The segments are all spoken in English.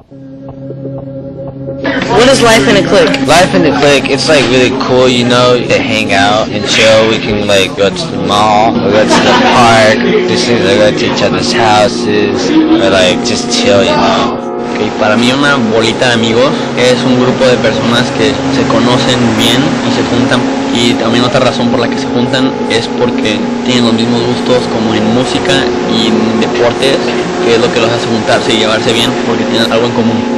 What is life in a clique? Life in the clique, it's like really cool, you know, to hang out and chill. We can like go to the mall, or go to the park, just go to each other's houses, or like just chill, you know. Okay, para mí una bolita de amigos es un grupo de personas que se conocen bien y se juntan, y también otra razón por la que se juntan es porque tienen los mismos gustos como en música y en deportes, que es lo que los hace juntarse y llevarse bien porque tienen algo en común.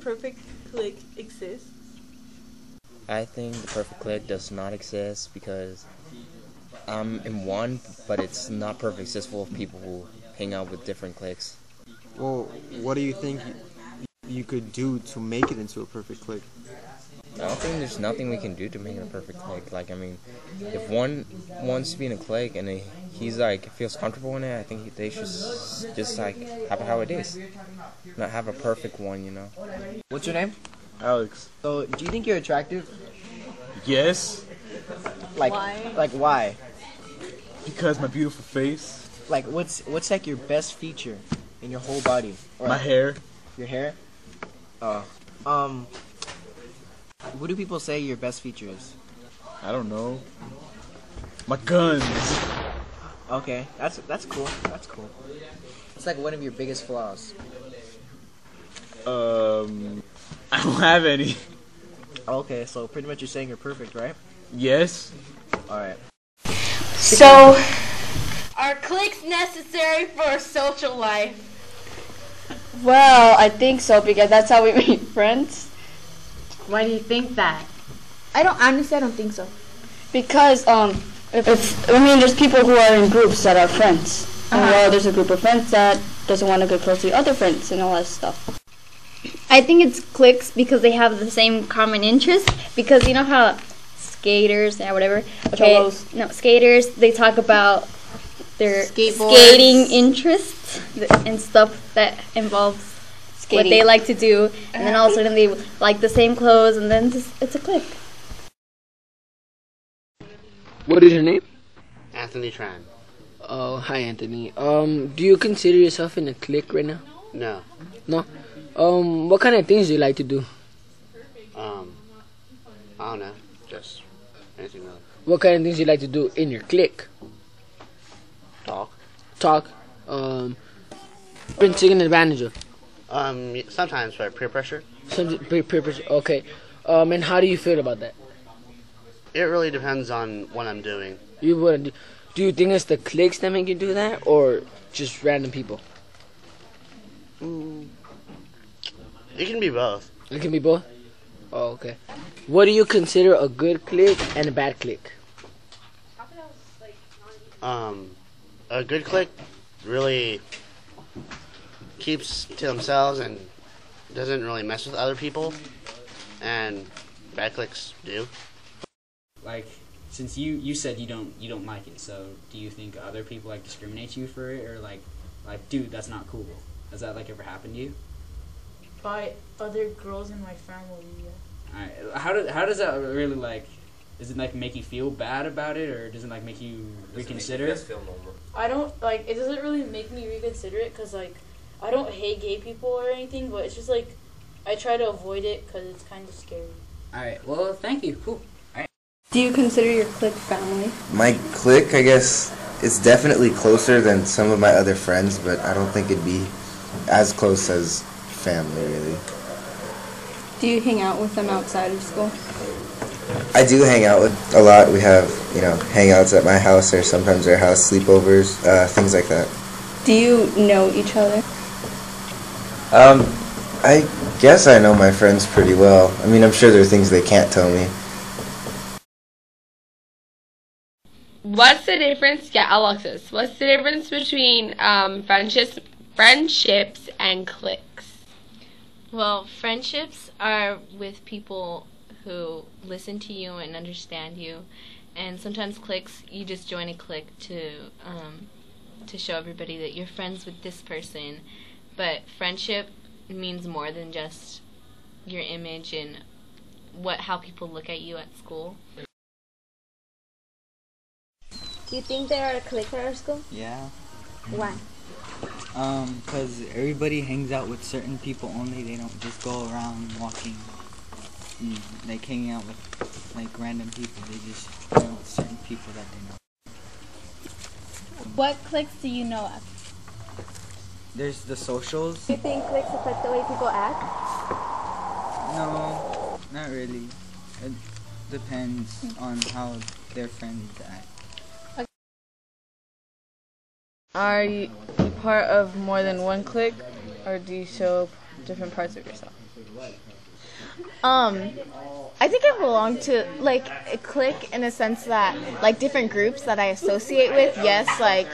Perfect clique exists? I think the perfect clique does not exist because I'm in one, but it's not perfect. It's just full of people who hang out with different cliques. Well, what do you think you could do to make it into a perfect clique? I don't think there's nothing we can do to make it a perfect clique. Like, I mean, if one wants to be in a clique and he's like feels comfortable in it, I think they should just like have it how it is, not have a perfect one, you know. What's your name? Alex. So, do you think you're attractive? Yes. Like, Why? like why? Because my beautiful face. Like, what's like your best feature in your whole body? Or My hair. Your hair? What do people say your best feature is? I don't know. My guns. Okay, that's cool. That's cool. It's like one of your biggest flaws. I don't have any. Okay, so pretty much you're saying you're perfect, right? Yes. Alright. So, are cliques necessary for a social life? Well, I think so because that's how we make friends. Why do you think that? I don't think so. Because there's people who are in groups that are friends. And well, there's a group of friends that doesn't want to get close to other friends and all that stuff. I think it's cliques because they have the same common interest. Because you know how skaters or whatever, skaters, they talk about their skating interests and stuff that involves what they like to do, and then all of a sudden they like the same clothes, and then it's a clique. What is your name? Anthony Tran. Oh, hi Anthony. Do you consider yourself in a clique right now? No. No? What kind of things do you like to do? I don't know. Just anything really. What kind of things do you like to do in your clique? Talk. Been taken advantage of? Sometimes by peer pressure. Peer pressure. Okay. And how do you feel about that? It really depends on what I'm doing. Do you think it's the cliques that make you do that, or just random people? It can be both. It can be both? Oh, okay. What do you consider a good clique and a bad clique? A good clique really keeps to themselves and doesn't really mess with other people, and bad cliques do. Like, since you said you don't like it, so do you think other people like discriminate you for it, or like dude, that's not cool? Has that like ever happened to you? By other girls in my family, yeah. Alright, how does that really like? Does it like make you feel bad about it, or does it like make you reconsider? It feel normal. I don't like. It doesn't really make me reconsider it because like I don't hate gay people or anything, but it's just like I try to avoid it because it's kind of scary. Alright, well, thank you. Cool. Alright. Do you consider your clique family? My clique, I guess, is definitely closer than some of my other friends, but I don't think it'd be as close as family, really. Do you hang out with them outside of school? I do hang out with a lot. We have, hangouts at my house or sometimes their house, sleepovers, things like that. Do you know each other? I guess I know my friends pretty well. I mean, I'm sure there are things they can't tell me. What's the difference? Yeah, Alexis. What's the difference between friendships and cliques? Well, friendships are with people who listen to you and understand you. And sometimes cliques, you just join a clique to show everybody that you're friends with this person. But friendship means more than just your image and how people look at you at school. Do you think there are cliques at our school? Yeah. Why? Because everybody hangs out with certain people only. They don't just go around walking, like hanging out with like random people. They just hang out with certain people that they know. What cliques do you know of? There's the socials. Do you think cliques affect the way people act? No, not really. It depends on how their friends act. Are you part of more than one clique, or do you show different parts of yourself? I think I belong to like a clique in a sense that like different groups that I associate with. Yes, like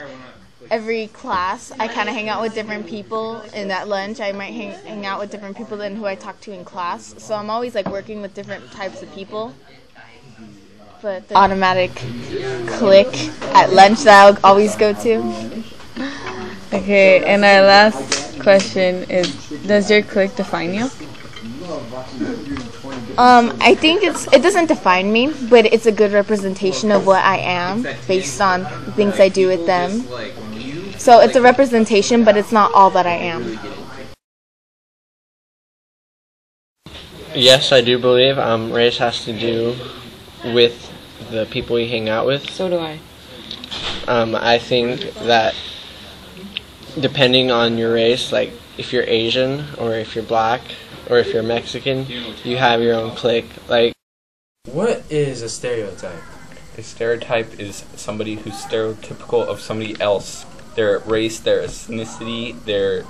every class I kind of hang out with different people. In that lunch I might hang out with different people than who I talk to in class. So I'm always like working with different types of people. But the automatic clique at lunch that I'll always go to. Okay, and our last question is, does your clique define you? I think it doesn't define me, but it's a good representation of what I am based on the things I do with them. So it's a representation, but it's not all that I am. Yes, I do believe race has to do with the people you hang out with. So do I. I think that depending on your race, like if you're Asian or if you're black or if you're Mexican, you have your own clique. Like, what is a stereotype? A stereotype is somebody who's stereotypical of somebody else. Their race, their ethnicity, their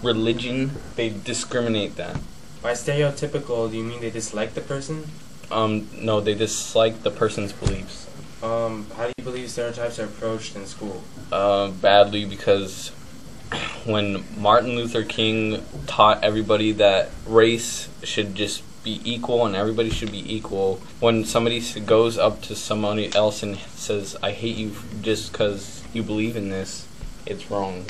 religion, they discriminate that. By stereotypical, do you mean they dislike the person? No, they dislike the person's beliefs. How do you believe stereotypes are approached in school? Badly, because when Martin Luther King taught everybody that race should just be equal and everybody should be equal, when somebody goes up to somebody else and says, I hate you just because you believe in this, it's wrong.